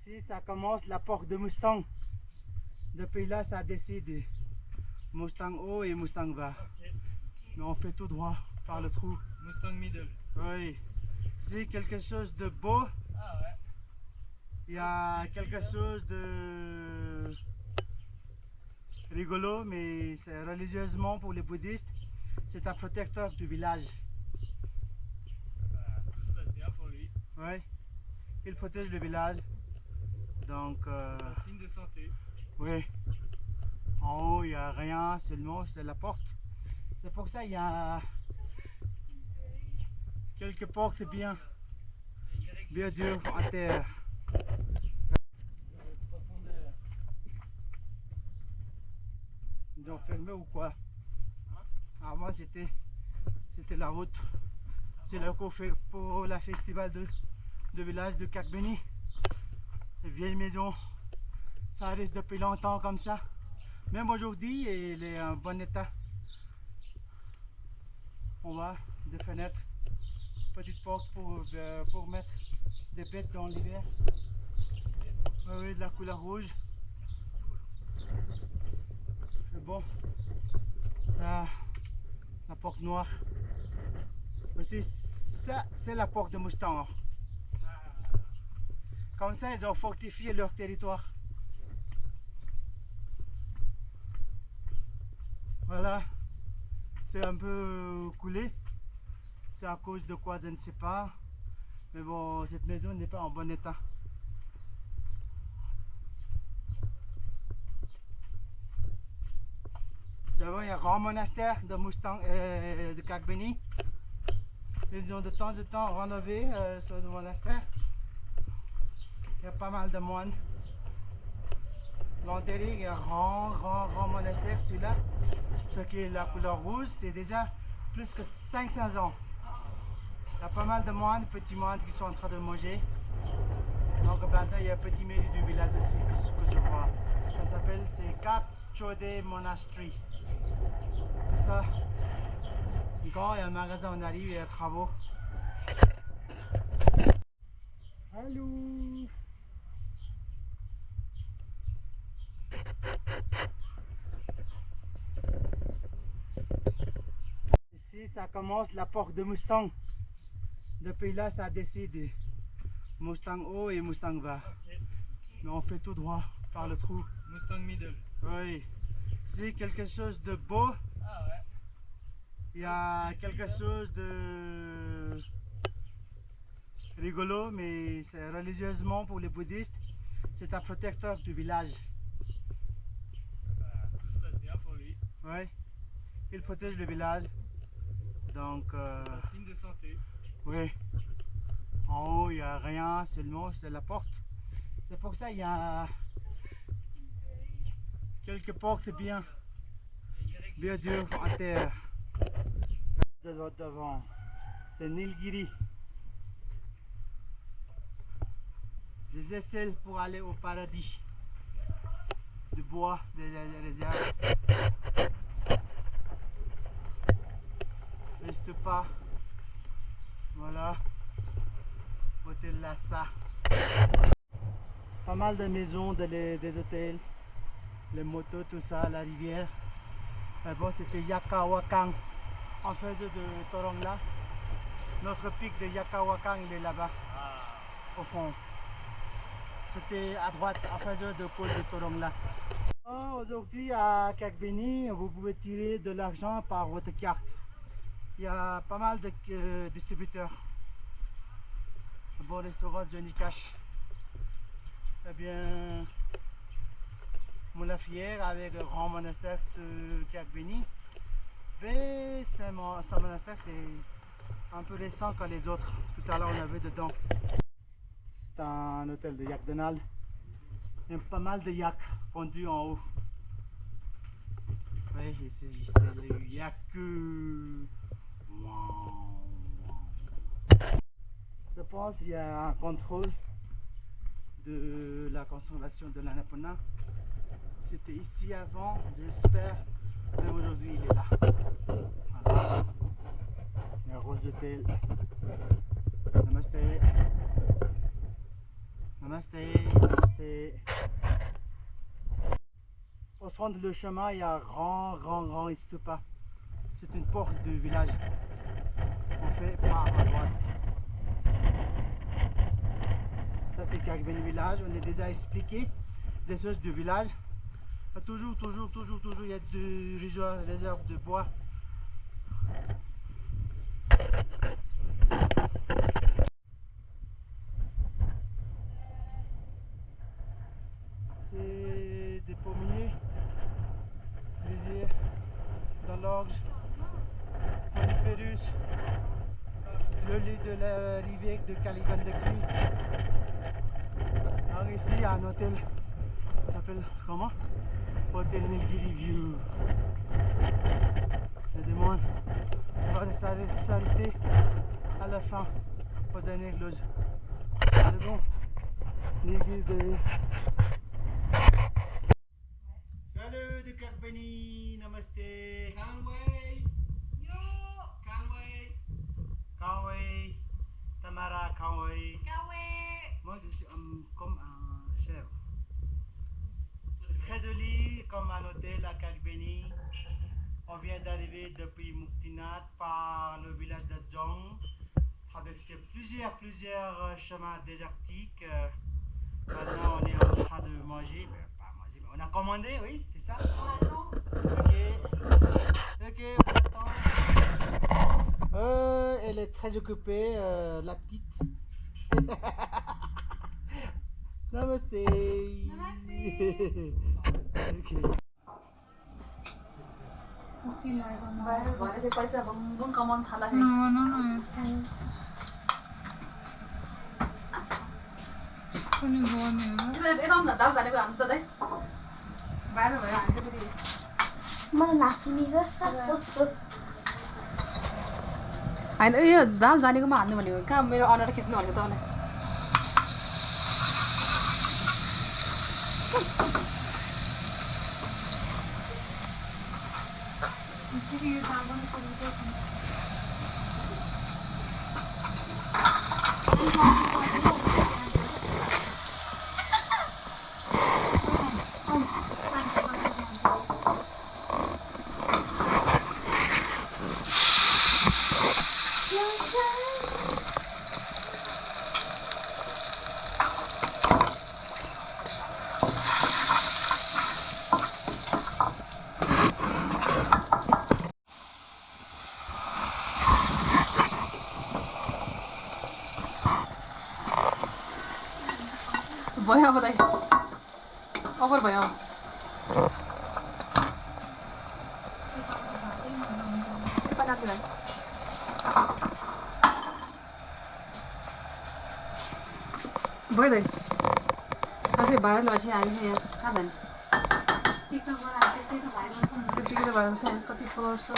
Ici, ça commence la porte de Mustang. Depuis là, ça décide Mustang haut et Mustang bas. Ok. Mais on fait tout droit par le trou. Mustang middle. Oui. C'est quelque chose de beau. Ah ouais. Il y a quelque chose de rigolo, mais c'est religieusement pour les bouddhistes, c'est un protecteur du village. Bah, tout se passe bien pour lui. Oui. Il protège le village. Donc, Un signe de santé. oui. En haut, il n'y a rien, seulement c'est la porte. C'est pour ça qu'il y a quelques portes bien dures en terre. Profondeur. Ils ont fermé ou quoi? Avant c'était la route. C'est là qu'on fait pour la festival de village de Kakbeni. Ces vieilles maisons, ça reste depuis longtemps comme ça. Même aujourd'hui, il est en bon état. On voit des fenêtres, petites portes pour mettre des bêtes dans l'hiver. Oui, de la couleur rouge. C'est bon. La porte noire. Aussi, ça, c'est la porte de Mustang. Comme ça, ils ont fortifié leur territoire. Voilà. C'est un peu coulé. C'est à cause de quoi, je ne sais pas. Mais bon, cette maison n'est pas en bon état. Devant, il y a un grand monastère de Mustang de Kakbeni. Ils ont de temps en temps rénové ce monastère. Il y a pas mal de moines. L'intérieur, il y a un grand monastère, celui-là. Ce qui est la couleur rouge, c'est déjà plus que 500 ans. Il y a pas mal de moines, petits moines qui sont en train de manger. Donc maintenant, il y a un petit mairie du village aussi que je vois. Ça s'appelle, c'est Kap Chode Monastery. C'est ça. Encore, il y a un magasin, on arrive, il y a des travaux. Allô. Ici, ça commence la porte de Mustang. Depuis là, ça décide Mustang haut et Mustang bas. Ok. Mais on fait tout droit par le trou. Mustang middle. Oui. C'est quelque chose de beau. Ah ouais. Il y a quelque chose de rigolo, mais c'est religieusement pour les bouddhistes, c'est un protecteur du village. Bah, tout se passe bien pour lui. Oui. Il protège le village. Donc, Un signe de santé. oui. En haut, il n'y a rien, seulement c'est la porte. C'est pour ça qu'il y a quelques portes bien dures en terre. Devant, c'est Nilgiri. Des aisselles pour aller au paradis. Du bois, des arbres. Reste pas. Voilà. Hôtel Lhasa. Pas mal de maisons, des hôtels, les motos, tout ça, la rivière. Mais bon, c'était Yakawakang. En fait de Torongla. Notre pic de Yakawakang, il est là-bas, au fond. C'était à droite, en face de col de Torongla. Aujourd'hui à Kakbeni, vous pouvez tirer de l'argent par votre carte. Il y a pas mal de distributeurs. Un bon restaurant Johnny Cash. Eh bien, Moulafière avec le grand monastère de Kakbeni. Mais ce monastère, c'est un peu récent que les autres. Tout à l'heure, on avait dedans. C'est un hôtel de yak Donald. Il y a pas mal de yaks pondus en haut. Oui, c'est le yak. Je pense qu'il y a un contrôle de la conservation de l'Annapurna. C'était ici avant, j'espère. Mais aujourd'hui, il est là. Voilà. Il y a Rose d'hôtel. Namaste. Namaste. Namaste. Au centre du chemin, il y a un grand stupa. C'est une porte du village. On fait par à droite. Ça c'est Kagbeni village. On a déjà expliqué les choses du village. Toujours, il y a des réserves de bois. C'est des pommiers, plaisir, dans l'orge, coniférus, le lit de la rivière de Kalivandaki. Alors ici, il y a un hôtel, ça s'appelle comment? Hôtel Nilgiri View. Je demande, on va s'arrêter à la fin pour donner l'ose. C'est bon, Nilgiri. Salut de Kagbeni, namaste. Can't wait. Kanwei, Tamara Kanwei. Moi je suis comme un chef. C'est très joli comme un hôtel à Kagbeni. On vient d'arriver depuis Muktinath par le village de Jong. Traverser plusieurs chemins désertiques. Maintenant on est en train de manger, mais pas manger, mais on a commandé, oui, c'est ça? Ok, on attend. Elle est très occupée, la petite. Namaste. Ok. भरे पैसा भङ्गुङ कमाउनु थाल्दाखेरि यता न दाल जानेको हामी त दाइ बाहिर भयो हामी त फेरि मलाई नास्टी नि होइन यो दाल जानेकोमा हान्नु भनेको कहाँ मेरो अनुहार खिच्नु भनेको तपाईँलाई भयो अब दाइ ओभर भयो भयो दाइ आफै भाइरल भएपछि हामी यहाँ कहाँ जाने त्यतिकै त भाइरल छ कति फलोवर्स छ